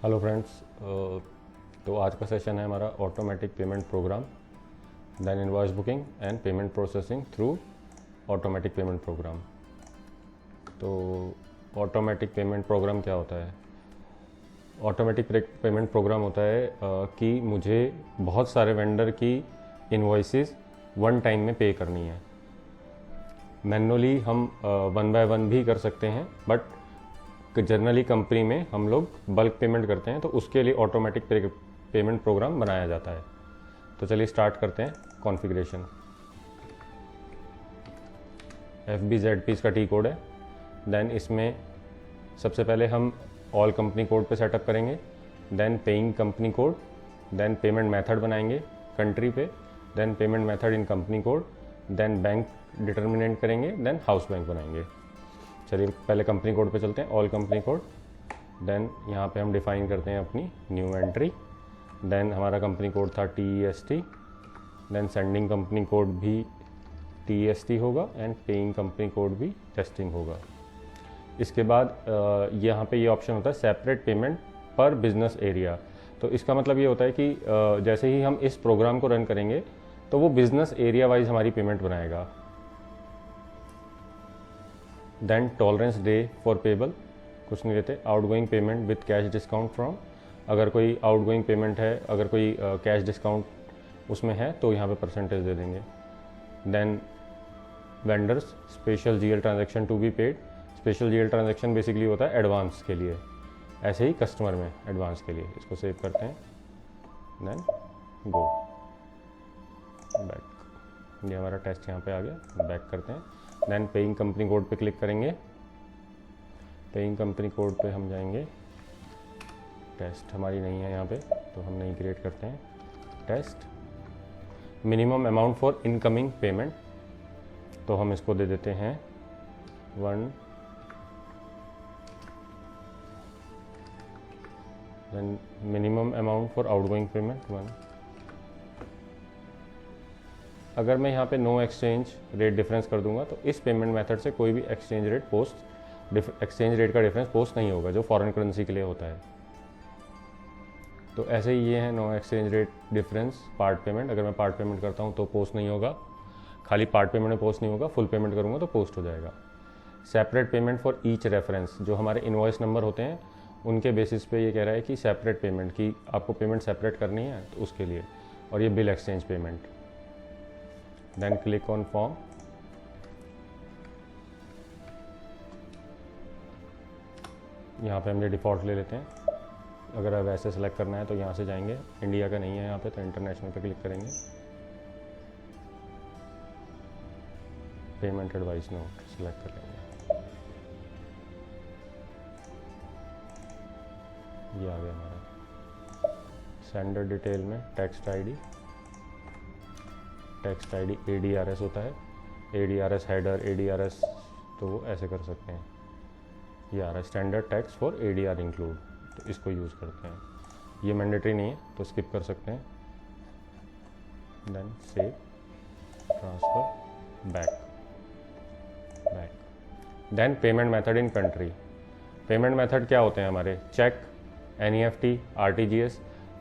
Hello friends. तो आज का सेशन है हमारा automatic payment program, then invoice booking and payment processing through automatic payment program. तो ऑटोमेटिक पेमेंट प्रोग्राम क्या होता है? ऑटोमेटिक पेमेंट प्रोग्राम होता है कि मुझे बहुत सारे वेंडर की इन्वॉइसेस वन टाइम में पे करनी है। मैनुअली हम वन बाय वन भी कर सकते हैं, बट जनरली कंपनी में हम लोग बल्क पेमेंट करते हैं, तो उसके लिए ऑटोमेटिक पेमेंट प्रोग्राम बनाया जाता है। तो चलिए स्टार्ट करते हैं। कॉन्फ़िगरेशन FBZP इसका टी कोड है। देन इसमें सबसे पहले हम ऑल कंपनी कोड पे सेटअप करेंगे, then paying company code, then payment method बनाएंगे कंट्री पे, then payment method in company code, then bank determinant करेंगे, देन हाउस बैंक बनाएंगे। चलिए पहले कंपनी कोड पे चलते हैं, ऑल कंपनी कोड। देन यहाँ पे हम डिफ़ाइन करते हैं अपनी न्यू एंट्री। देन हमारा कंपनी कोड था TEST, then sending company code भी TEST होगा एंड पेइंग कंपनी कोड भी टेस्टिंग होगा। इसके बाद यहाँ पे ये ऑप्शन होता है separate payment per business area. तो इसका मतलब ये होता है कि जैसे ही हम इस प्रोग्राम को रन करेंगे तो वो बिजनेस एरिया वाइज हमारी पेमेंट बनाएगा। Then tolerance day for payable, कुछ नहीं लेते। Outgoing payment with cash discount from, अगर कोई आउटगोइंग पेमेंट है, अगर कोई कैश डिस्काउंट उसमें है तो यहाँ पे परसेंटेज दे देंगे। Then vendors special GL transaction to be paid. Special GL transaction basically होता है एडवांस के लिए, ऐसे ही कस्टमर में एडवांस के लिए। इसको सेव करते हैं, देन गो बैक। ये हमारा टेस्ट यहाँ पे आ गया, बैक करते हैं। देन पेइंग कंपनी कोड पे क्लिक करेंगे। पेइंग कंपनी कोड पे हम जाएंगे, टेस्ट हमारी नहीं है यहाँ पे तो हम नहीं क्रिएट करते हैं। Test minimum amount for incoming payment, तो हम इसको दे देते हैं 1। Then minimum amount for outgoing payment 1। अगर मैं यहाँ पे नो एक्सचेंज रेट डिफरेंस कर दूंगा तो इस पेमेंट मेथड से कोई भी एक्सचेंज रेट का डिफरेंस पोस्ट नहीं होगा, जो फॉरेन करेंसी के लिए होता है। तो ऐसे ही ये है no exchange rate difference part payment. अगर मैं पार्ट पेमेंट करता हूँ तो पोस्ट नहीं होगा, खाली पार्ट पेमेंट में पोस्ट नहीं होगा, फुल पेमेंट करूँगा तो पोस्ट हो जाएगा। Separate payment for each reference, जो हमारे इनवॉइस नंबर होते हैं उनके बेसिस पे ये कह रहा है कि सेपरेट पेमेंट की आपको पेमेंट सेपरेट करनी है तो उसके लिए। और ये bill exchange payment. Then click on form. यहाँ पे हम ये डिफ़ॉल्ट ले लेते हैं। अगर अब ऐसे सेलेक्ट करना है तो यहाँ से जाएंगे, इंडिया का नहीं है यहाँ पे तो इंटरनेशनल पे क्लिक करेंगे। पेमेंट एडवाइस नोट सेलेक्ट कर लेंगे, ये आ गया हमारा। सेंडर डिटेल में टेक्स्ट आईडी ADRS होता है, ADRS हेडर ADRS, तो वो ऐसे कर सकते हैं। ये आ रहा है standard tax for ADR include, तो इसको यूज़ करते हैं। ये मैंडेटरी नहीं है तो स्किप कर सकते हैं। Then save, transfer, back. Then payment method in country. Payment method क्या होते हैं हमारे? चेक, NEFT, RTGS,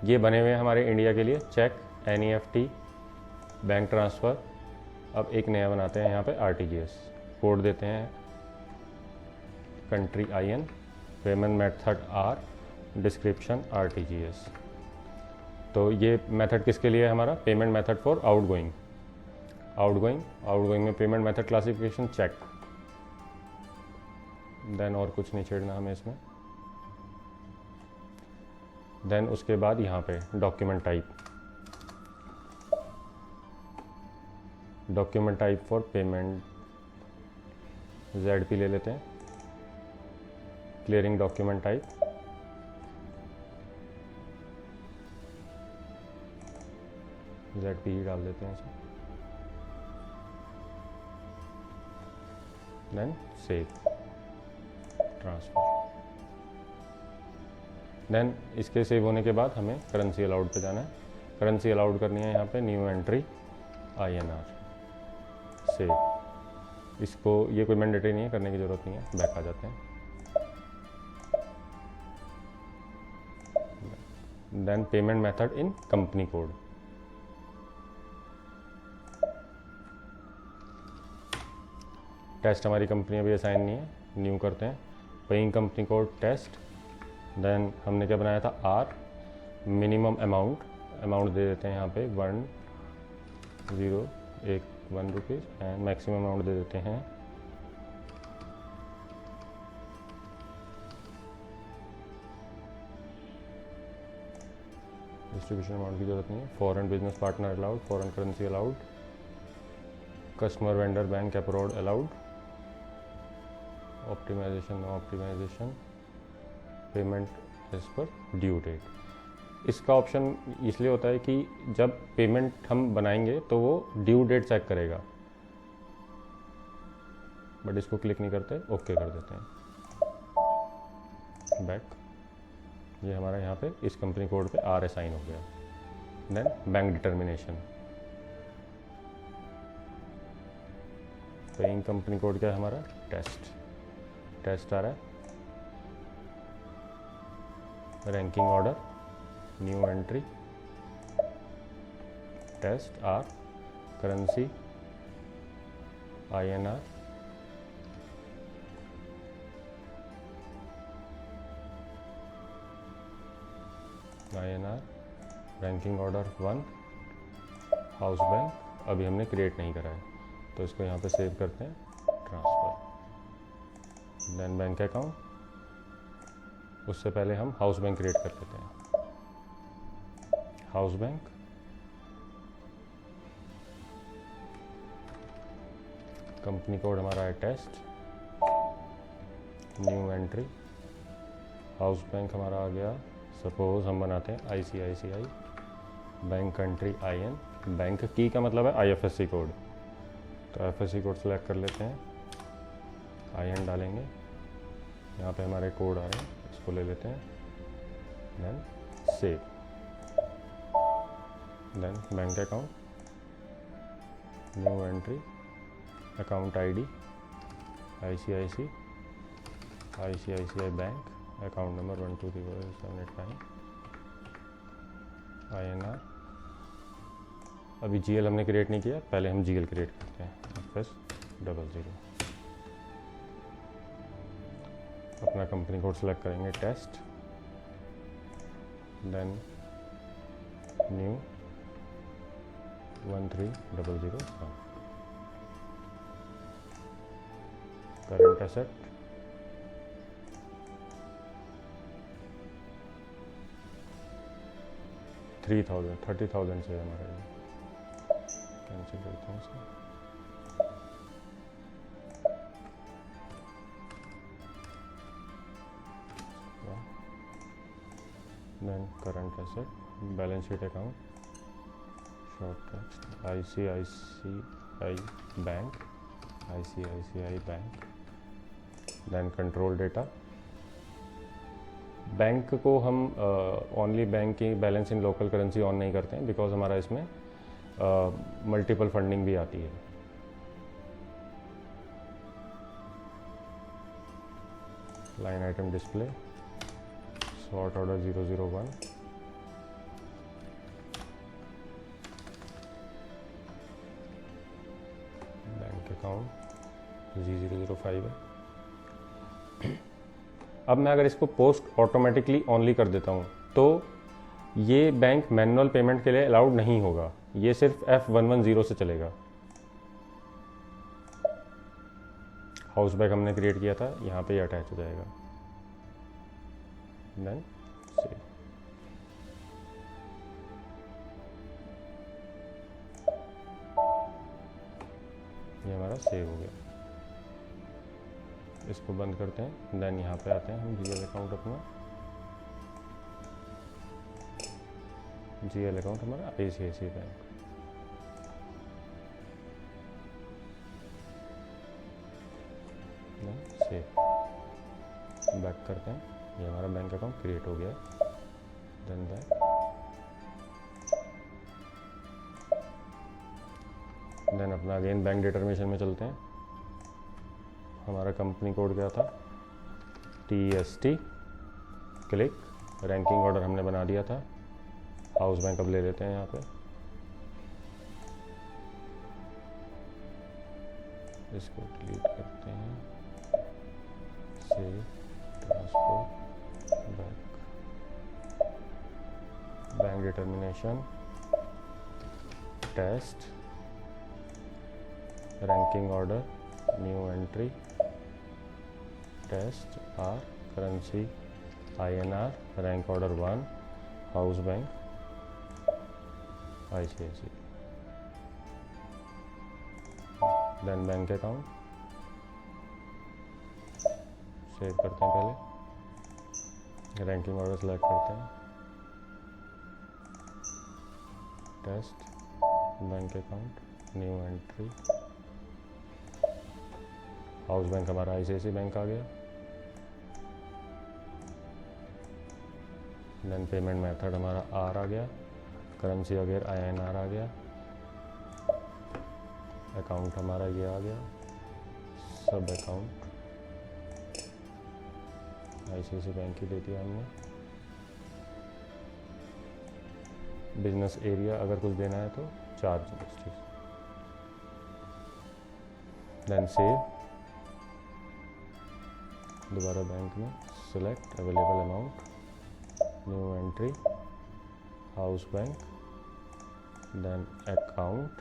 ये बने हुए हैं हमारे इंडिया के लिए। Check, NEFT, bank transfer. अब एक नया बनाते हैं यहाँ पे RTGS। कोड देते हैं country IN, payment method R, description RTGS। तो ये मेथड किसके लिए है हमारा? पेमेंट मेथड फॉर आउटगोइंग में payment method classification check. Then और कुछ नहीं छेड़ना हमें इसमें। देन उसके बाद यहाँ पे document type for payment ZP ले लेते हैं। क्लियरिंग डॉक्यूमेंट टाइप, ZP ही डाल देते हैं इसे। Then save, transfer. देन इसके सेव होने के बाद हमें करेंसी अलाउड पे जाना है। करेंसी अलाउड करनी है यहाँ पे न्यू एंट्री INR, सेव। इसको ये कोई मैंडेटरी नहीं है, करने की ज़रूरत नहीं है। बैक आ जाते हैं। Then payment method in company code. Test हमारी कंपनी अभी असाइन नहीं है, न्यू करते हैं। Paying company code test, then हमने क्या बनाया था आर, मिनिमम अमाउंट दे देते हैं यहाँ पे 1 रुपीज़ एंड मैक्सिमम अमाउंट दे देते हैं डिस्ट्रीब्यूशन अमाउंट की जरूरत नहीं है। Foreign business partner allowed, foreign currency allowed, customer vendor bank approved allowed, optimization no optimization, payment as per due date. इसका ऑप्शन इसलिए होता है कि जब पेमेंट हम बनाएंगे तो वो ड्यू डेट चेक करेगा, बट इसको क्लिक नहीं करते, ओके कर देते हैं। बैक, ये हमारा यहाँ पे इस कंपनी कोड पे आर असाइन हो गया। Then bank determination, paying company code क्या है हमारा टेस्ट आ रहा है। Ranking order, new entry, test R, currency INR, ranking order 1, house bank अभी हमने क्रिएट नहीं करा है तो इसको यहाँ पे सेव करते हैं, ट्रांसफ़र। देन बैंक अकाउंट, उससे पहले हम हाउस बैंक क्रिएट कर लेते हैं। हाउस बैंक, कंपनी कोड हमारा है test, new entry, house bank हमारा आ गया। सपोज हम बनाते हैं ICICI, bank country IN, bank key का मतलब है IFSC कोड, तो IFSC कोड सेलेक्ट कर लेते हैं, IN डालेंगे, यहाँ पे हमारे कोड आ रहे हैं, इसको ले लेते हैं, then save. Then bank account, new entry, account ID ICICI bank, account number 1234789, INR। अभी GL हमने क्रिएट नहीं किया, पहले हम GL क्रिएट करते हैं, FS00। अपना कंपनी कोड सेलेक्ट करेंगे test, then new 13001, current asset, $30,000 से हमारा ये कैंसिल करते हैं इसको। Then current asset, balance sheet account, short text ICICI bank, then control data. Bank को हम ओनली बैंक की balance in local currency on नहीं करते हैं बिकॉज हमारा इसमें मल्टीपल फंडिंग भी आती है। Line item display, sort order 001, bank account G005 है। अब मैं अगर इसको पोस्ट ऑटोमेटिकली ऑनली कर देता हूँ तो ये बैंक मैनुअल पेमेंट के लिए अलाउड नहीं होगा, ये सिर्फ F110 से चलेगा। हाउस बैंक हमने क्रिएट किया था, यहाँ पे ये अटैच हो जाएगा। Then save. ये हमारा सेव हो गया। इसको बंद करते हैं, देन यहाँ पे आते हैं हम GL अकाउंट अपना, GL अकाउंट हमारा ICICI बैंक। सेव, बैक करते हैं, ये हमारा बैंक अकाउंट क्रिएट हो गया। देन बैक, देन अपना अगेन बैंक डिटर्मिनेशन में चलते हैं। हमारा कंपनी कोड क्या था, TST, क्लिक, रैंकिंग ऑर्डर हमने बना दिया था, हाउस बैंक अब ले लेते हैं यहाँ पे, इसको डिलीट करते हैं, save, transfer back, bank determination, test, ranking order, new entry, test R, currency INR, rank order 1, house bank ICICI, then bank account save करते हैं, पहले रैंकिंग ऑर्डर सेलेक्ट करते हैं, test, bank account, new entry, house bank हमारा ICICI bank आ गया, then payment method हमारा R आ गया, करेंसी अगेर INR आ गया, अकाउंट हमारा ये आ गया, सब अकाउंट ICICI बैंक की दे दिया हमने, बिजनेस एरिया अगर कुछ देना है तो चार्ज, देन सेव, दोबारा बैंक में select available amount, new entry, house bank, then account,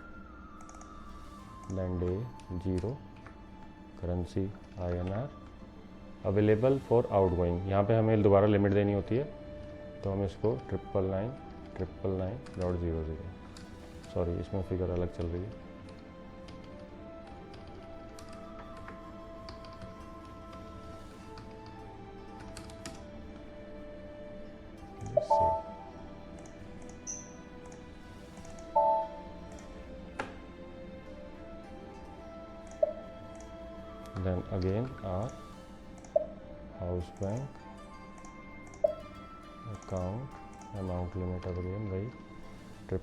then day 0, currency INR, available for outgoing, यहाँ पे हमें दोबारा लिमिट देनी होती है, तो हम इसको 999.00, सॉरी इसमें फिगर अलग चल रही है, then again our house bank account amount limit again वही 999.999,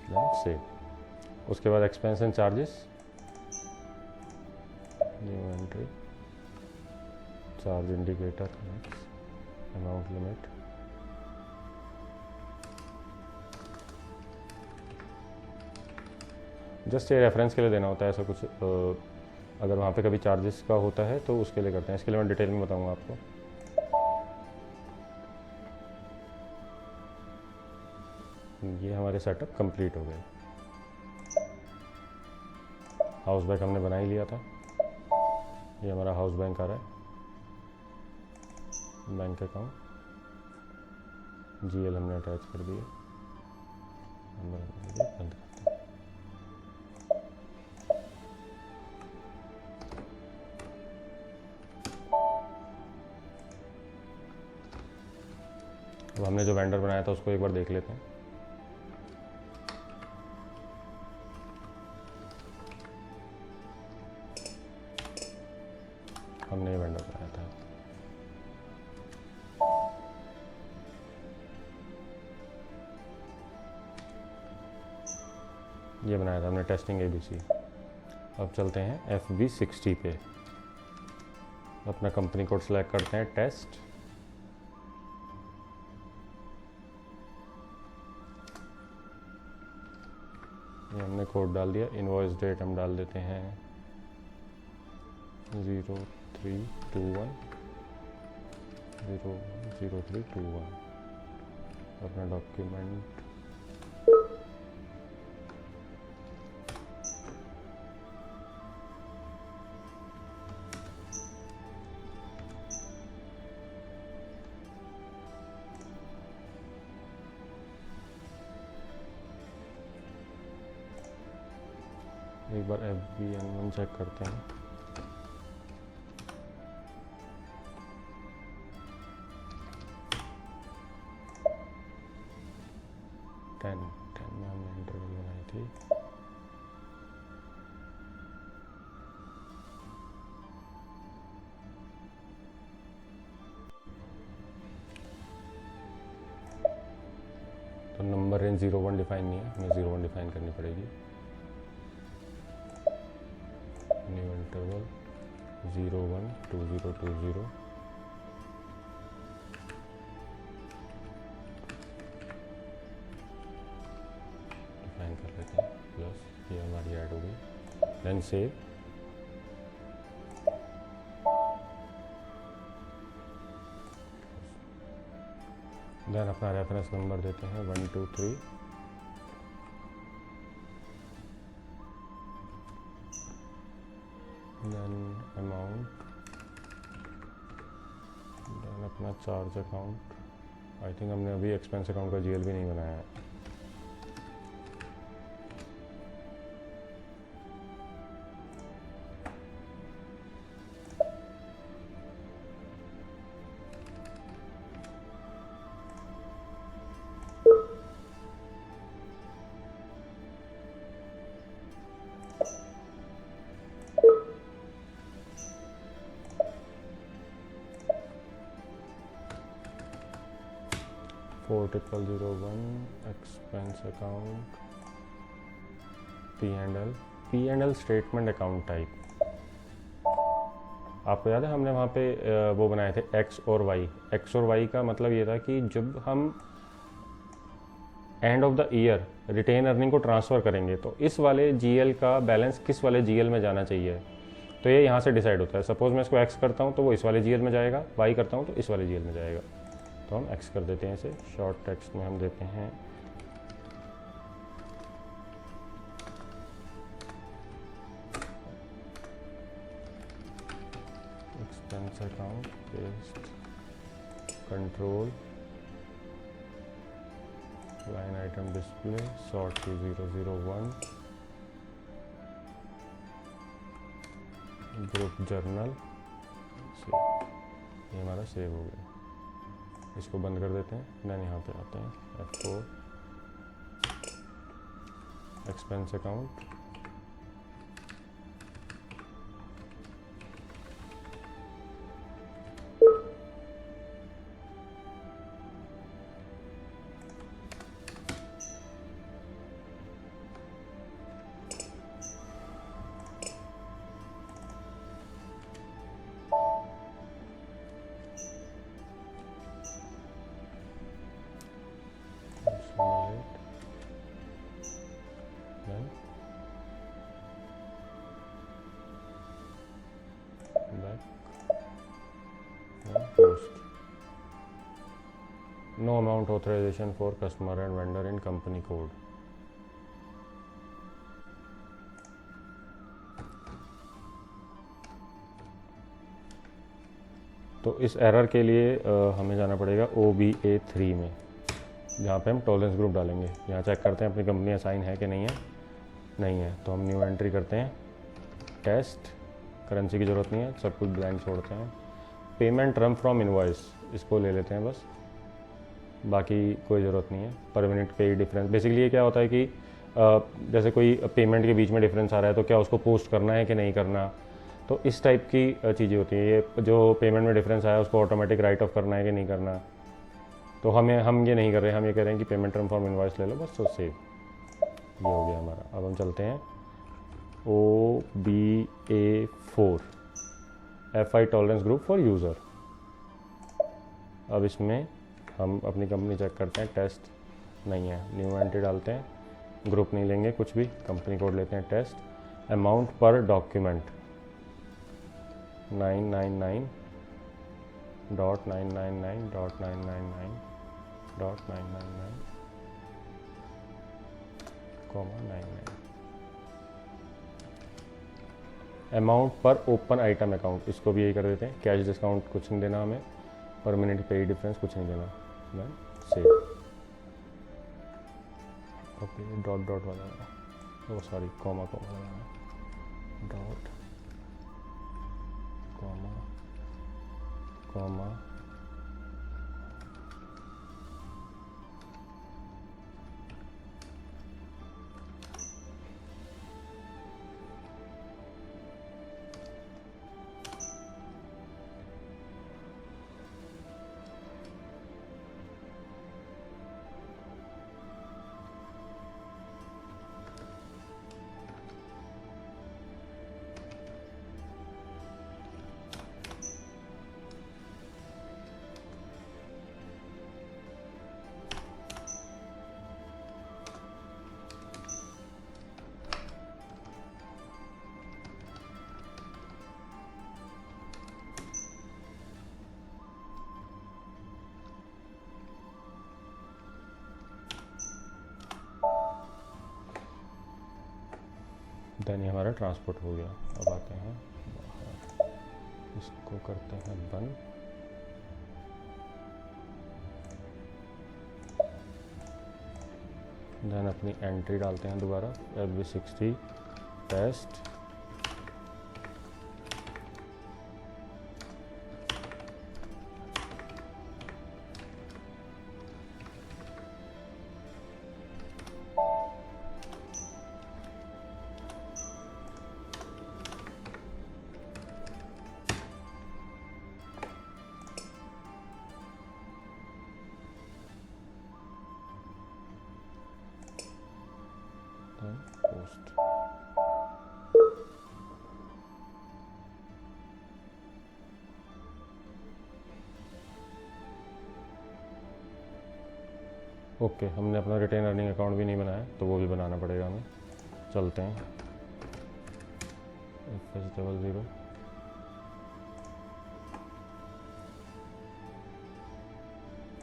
then save, उसके बाद expense and charges, new entry, charge indicator, amount limit, just ये रेफरेंस के लिए देना होता है, ऐसा कुछ अगर वहाँ पे कभी चार्जेस का होता है तो उसके लिए करते हैं, इसके लिए मैं डिटेल में बताऊँगा आपको। ये हमारे सेटअप कंप्लीट हो गए, हाउस बैंक हमने बना ही लिया था, ये हमारा हाउस बैंक आ रहा है, बैंक अकाउंट GL हमने अटैच कर दिए, बंद करते हैं। अब हमने जो वेंडर बनाया था उसको एक बार देख लेते हैं, हमने ये वेंडर बनाया था, ये बनाया था हमने टेस्टिंग ABC। अब चलते हैं FB60 पे, अपना कंपनी कोड सेलेक्ट करते हैं, टेस्ट, ये हमने कोड डाल दिया, इनवॉइस डेट हम डाल देते हैं 0321, अपना डॉक्यूमेंट एक बार FBN1 चेक करते हैं, टेन में हमने इंटरवल बनाई थी, तो नंबर रेंज 01 डिफाइन नहीं है, हमें 01 डिफाइन करनी पड़ेगी। 012020 डिफाइन कर लेते हैं, प्लस ये हमारी ऐड हो गई, देन सेव। देन अपना रेफरेंस नंबर देते हैं 123, देन अमाउंट, देन अपना चार्ज अकाउंट। आई थिंक हमने अभी एक्सपेंस अकाउंट का जीएल भी नहीं बनाया है। Four 0001 expense account P&L statement account type. आपको याद है हमने वहाँ पे वो बनाए थे एक्स और वाई का मतलब ये था कि जब हम end of the year retain earning को ट्रांसफ़र करेंगे तो इस वाले जीएल का बैलेंस किस वाले जीएल में जाना चाहिए, तो ये यहाँ से डिसाइड होता है। सपोज मैं इसको एक्स करता हूँ तो वो इस वाले जीएल में जाएगा, वाई करता हूँ तो इस वाले जीएल में जाएगा। तो हम एक्स कर देते हैं इसे, शॉर्ट टेक्स्ट में हम देते हैं expense account paste control line item display sort to 001 group journal save. ये हमारा सेव हो गया। इसको बंद कर देते हैं, देन यहाँ पे आते हैं F4 expense account, no amount authorization for customer and vendor in company code। तो इस एरर के लिए हमें जाना पड़ेगा OBA3 में, जहाँ पे हम टॉलरेंस ग्रुप डालेंगे। यहाँ चेक करते हैं अपनी कंपनी असाइन है कि नहीं है तो हम न्यू एंट्री करते हैं, टेस्ट, करेंसी की ज़रूरत नहीं है, सब कुछ ब्लैंक छोड़ते हैं। पेमेंट टर्म फ्रॉम इनवॉइस इसको ले लेते हैं बस, बाकी कोई ज़रूरत नहीं है। पर मिनट पे डिफरेंस, बेसिकली ये क्या होता है कि जैसे कोई पेमेंट के बीच में डिफरेंस आ रहा है तो क्या उसको पोस्ट करना है कि नहीं करना, तो इस टाइप की चीज़ें होती हैं। ये जो पेमेंट में डिफरेंस आया उसको ऑटोमेटिक राइट ऑफ करना है कि नहीं करना, तो हम ये नहीं कर रहे हैं। हम ये कह रहे हैं कि पेमेंट टर्म फॉर्म इनवॉइस ले लो बस, तो सेव। ये हो गया हमारा। अब हम चलते हैं OBA4 FI tolerance group for user. अब इसमें हम अपनी कंपनी चेक करते हैं, टेस्ट नहीं है, न्यू एंट्री डालते हैं, ग्रुप नहीं लेंगे कुछ भी, कंपनी कोड लेते हैं टेस्ट, अमाउंट पर डॉक्यूमेंट 999.999.999.999, अमाउंट पर ओपन आइटम अकाउंट, इसको भी यही कर देते हैं। कैश डिस्काउंट कुछ नहीं देना हमें, पर मिनट पे डिफरेंस कुछ नहीं देना, देन सेव। ओके, डॉट वाला, ओ सॉरी, कॉमा लगाना, डॉट कॉमा देन ये हमारा ट्रांसपोर्ट हो गया। अब आते हैं बाहर, इसको करते हैं बंद। देन अपनी एंट्री डालते हैं दोबारा, FB60 टेस्ट। पोस्ट। ओके, हमने अपना रिटेन अर्निंग अकाउंट भी नहीं बनाया, तो वो भी बनाना पड़ेगा हमें। चलते हैं FS00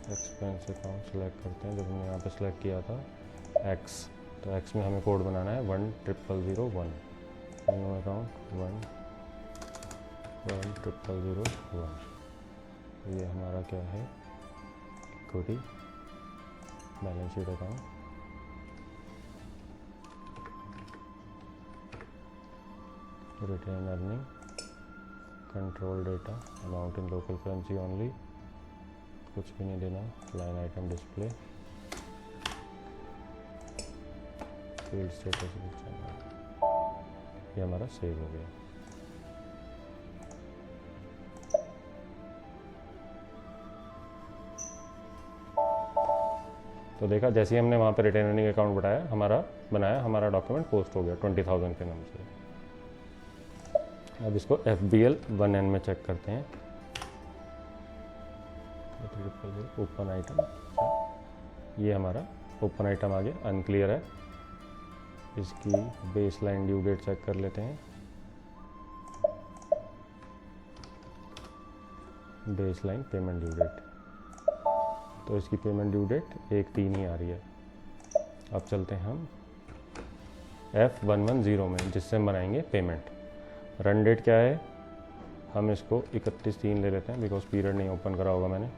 एक्सपेंस अकाउंट सेलेक्ट करते हैं। जब हमने यहाँ पे सेलेक्ट किया था X, तो X में हमें कोड बनाना है 10001। New account 10001। ये हमारा क्या है, equity balance sheet account. Retain earning, control data, amount in local currency only, कुछ भी नहीं देना। Line item display, field status, ये हमारा सेव हो गया। तो देखा, जैसे ही हमने वहाँ पे रिटेन अर्निंग अकाउंट बनाया हमारा डॉक्यूमेंट पोस्ट हो गया 20,000 के नाम से। अब इसको FBL 1N में चेक करते हैं। ओपन आइटम, ये हमारा ओपन आइटम आ गया, अनक्लियर है। इसकी base line due date check कर लेते हैं। Base line payment due date, तो इसकी पेमेंट ड्यू डेट 1/3 ही आ रही है। अब चलते हैं हम F110 में, जिससे हम बनाएंगे पेमेंट। रन डेट क्या है, हम इसको 31/3 ले लेते हैं, बिकॉज पीरियड नहीं ओपन करा होगा मैंने।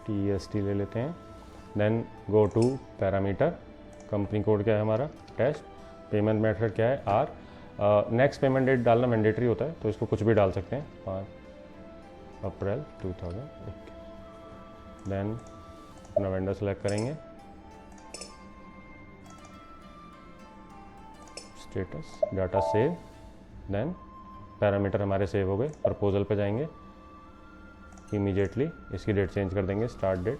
TEST ले लेते हैं। Then go to parameter, company code क्या है हमारा, टेस्ट। पेमेंट मेथड क्या है, R। नेक्स्ट पेमेंट डेट डालना मैंडेटरी होता है, तो इसको कुछ भी डाल सकते हैं, 5 अप्रैल 2021। देन अपना वेंडर सेलेक्ट करेंगे, status, data save. Then parameter हमारे सेव हो गए। प्रपोजल पे जाएंगे, इमीडिएटली इसकी डेट चेंज कर देंगे, स्टार्ट डेट।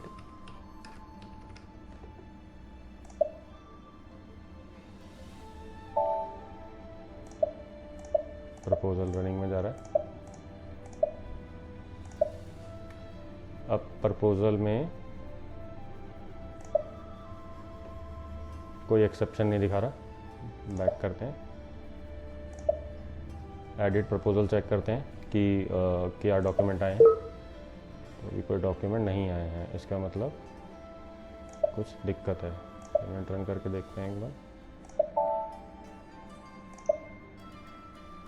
प्रपोजल रनिंग में जा रहा है। अब प्रपोजल में कोई एक्सेप्शन नहीं दिखा रहा, बैक करते हैं। एडिट प्रपोजल चेक करते हैं कि क्या डॉक्यूमेंट आए हैं, तो अभी कोई डॉक्यूमेंट नहीं आए हैं, इसका मतलब कुछ दिक्कत है। पेमेंट रन करके देखते हैं एक बार।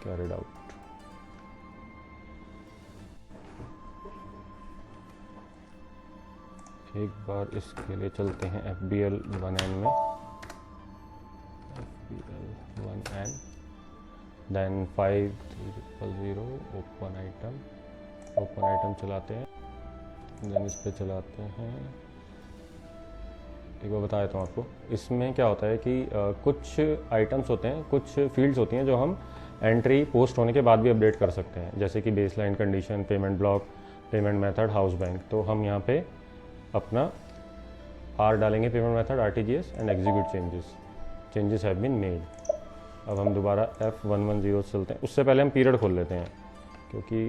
कैरिड आउट, एक बार इसके लिए चलते हैं FBL 1N में, FBL 1N। Then 5300 open item चलाते हैं। देन इस पे चलाते हैं। एक बार बताया था आपको, इसमें क्या होता है कि कुछ आइटम्स होते हैं, कुछ फील्ड्स होती हैं जो हम एंट्री पोस्ट होने के बाद भी अपडेट कर सकते हैं, जैसे कि baseline condition, payment block, payment method, house bank. तो हम यहाँ पे अपना R डालेंगे, payment method RTGS and execute changes have been made. अब हम दोबारा F110 चलते हैं। उससे पहले हम पीरियड खोल लेते हैं, क्योंकि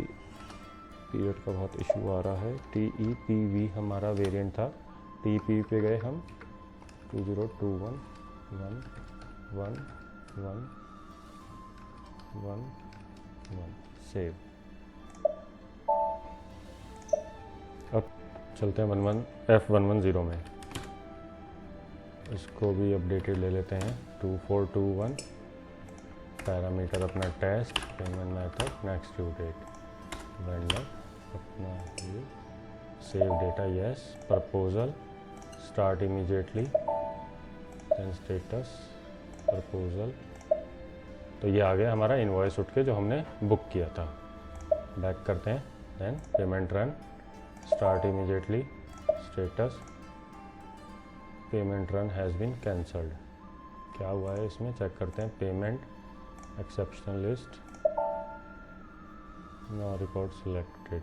पीरियड का बहुत इशू आ रहा है। TEPV हमारा वेरिएंट था, TEPV पे गए हम, 2021111111 सेव। अब चलते हैं F110 में। इसको भी अपडेटेड ले लेते हैं 2421, पैरामीटर अपना test, payment method, next due date, vendor अपना ये, save data yes, proposal start immediately, then status proposal. तो ये आ गया हमारा इनवॉइस उठ के जो हमने बुक किया था। बैक करते हैं, then payment run, start immediately, status payment run has been cancelled. क्या हुआ है इसमें चेक करते हैं, payment exceptional list, no record selected,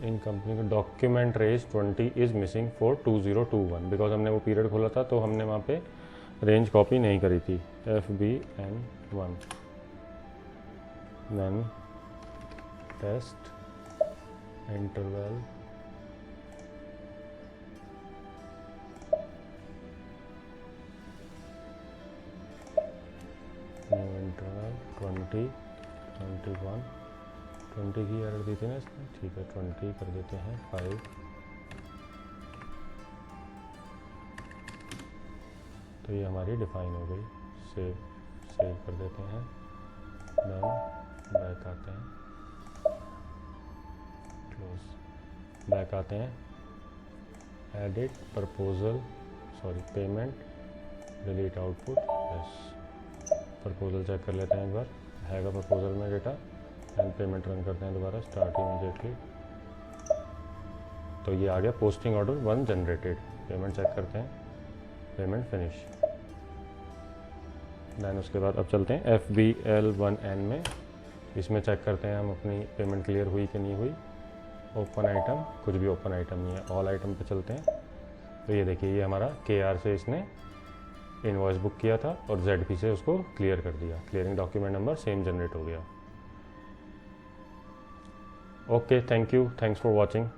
in company का document range 20 is missing for 2021, because हमने वो पीरियड खोला था तो हमने वहाँ पे रेंज कॉपी नहीं करी थी। FBN1 then test interval interval 20 21 20 की एरर दी थी ना इसमें, ठीक है 20 कर देते हैं 5। तो ये हमारी डिफाइन हो गई, सेव कर देते हैं, देन बैक आते हैं, क्लोज, बैक आते हैं, edit proposal payment, delete output, yes proposal check कर लेते हैं एक बार, हैगा प्रपोजल में डेटा, एंड पेमेंट रन करते हैं दोबारा, स्टार्ट इमीडिएटली। तो ये आ गया posting order 1 generated, payment check करते हैं, पेमेंट फिनिश। देन उसके बाद अब चलते हैं FBL1N में, इसमें चेक करते हैं हम अपनी पेमेंट क्लियर हुई कि नहीं हुई। ओपन आइटम, कुछ भी ओपन आइटम नहीं है, ऑल आइटम पे चलते हैं। तो ये देखिए ये हमारा KR से इसने इनवॉइस बुक किया था और ZP से उसको क्लियर कर दिया, clearing document number same generate हो गया। Okay, thank you, thanks for watching.